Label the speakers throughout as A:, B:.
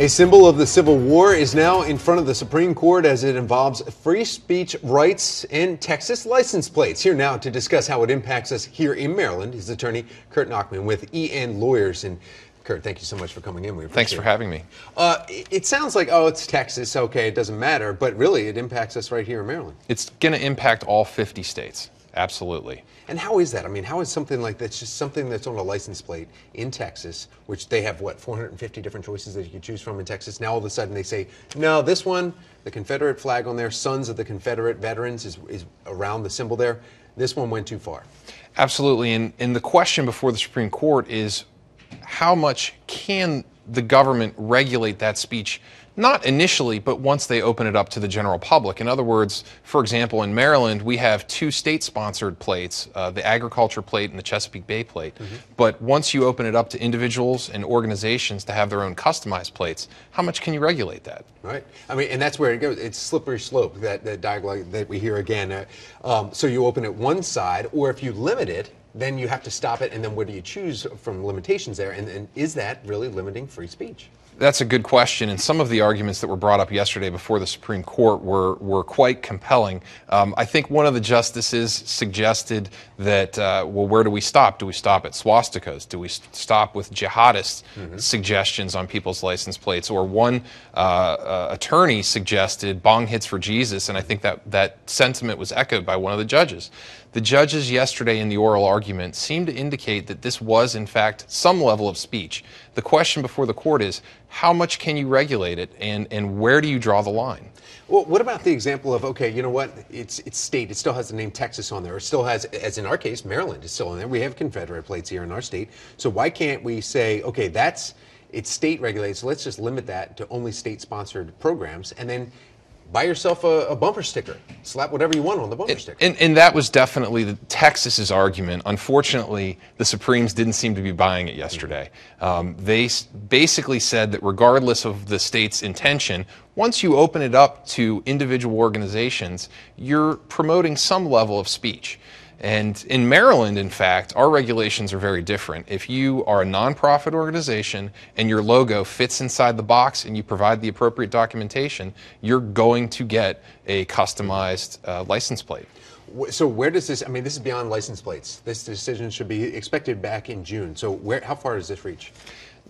A: A symbol of the Civil War is now in front of the Supreme Court as it involves free speech rights and Texas license plates. Here now to discuss how it impacts us here in Maryland is attorney Kurt Nachman with E&N Lawyers. And Kurt, thank you so much for coming in.
B: Thanks for having me.
A: It sounds like, oh, it's Texas, okay, it doesn't matter, but really it impacts us right here in Maryland.
B: It's going to impact all 50 states. Absolutely.
A: And how is that? I mean, how is something like that's just something that's on a license plate in Texas, which they have, what, 450 different choices that you can choose from in Texas. Now all of a sudden they say, no, this one, the Confederate flag on there, Sons of the Confederate Veterans is around the symbol there. This one went too far.
B: Absolutely. And the question before the Supreme Court is how much can the government regulate that speech? Not initially, but once they open it up to the general public. In other words, for example, in Maryland, we have two state-sponsored plates, the Agriculture Plate and the Chesapeake Bay Plate. But once you open it up to individuals and organizations to have their own customized plates, how much can you regulate that?
A: Right. I mean, and that's where it goes. It's slippery slope, that dialogue that we hear again. So you open it one side, or if you limit it, then you have to stop it, and then what do you choose from limitations there? And is that really limiting free speech?
B: That's a good question, and some of the arguments that were brought up yesterday before the Supreme Court were quite compelling. I think one of the justices suggested that, well, where do we stop? Do we stop at swastikas? Do we stop with jihadist suggestions on people's license plates? Or one attorney suggested bong hits for Jesus, and I think that sentiment was echoed by one of the judges. The judges yesterday in the oral argument seemed to indicate that this was, in fact, some level of speech. The question before the court is, how much can you regulate it, and where do you draw the line?
A: Well, what about the example of, okay, you know what, it's state, it still has the name Texas on there, it still has, as in our case, Maryland is still on there. We have Confederate plates here in our state. So why can't we say, okay, it's state regulated, so let's just limit that to only state-sponsored programs, and then buy yourself a bumper sticker. Slap whatever you want on the bumper sticker.
B: And that was definitely Texas's argument. Unfortunately, the Supremes didn't seem to be buying it yesterday. They basically said that regardless of the state's intention, once you open it up to individual organizations, you're promoting some level of speech. And in Maryland, in fact, our regulations are very different. If you are a nonprofit organization and your logo fits inside the box and you provide the appropriate documentation, you're going to get a customized license plate.
A: So where does this, I mean, this is beyond license plates. This decision should be expected back in June. So how far does this reach?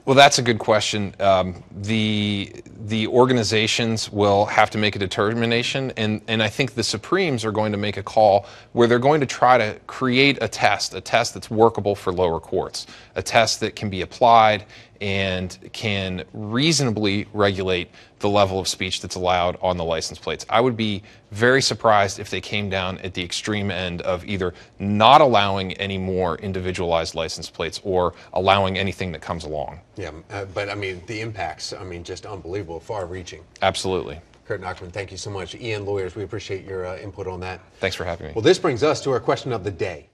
B: Well, that's a good question. The organizations will have to make a determination, and I think the Supremes are going to make a call where they're going to try to create a test that's workable for lower courts, a test that can be applied and can reasonably regulate the level of speech that's allowed on the license plates. I would be very surprised if they came down at the extreme end of either not allowing any more individualized license plates or allowing anything that comes along.
A: Yeah, but I mean, the impacts, I mean, just unbelievable, far-reaching.
B: Absolutely.
A: Kurt Nachman, thank you so much. E&N Lawyers, we appreciate your input on that.
B: Thanks for having me.
A: Well, this brings us to our question of the day.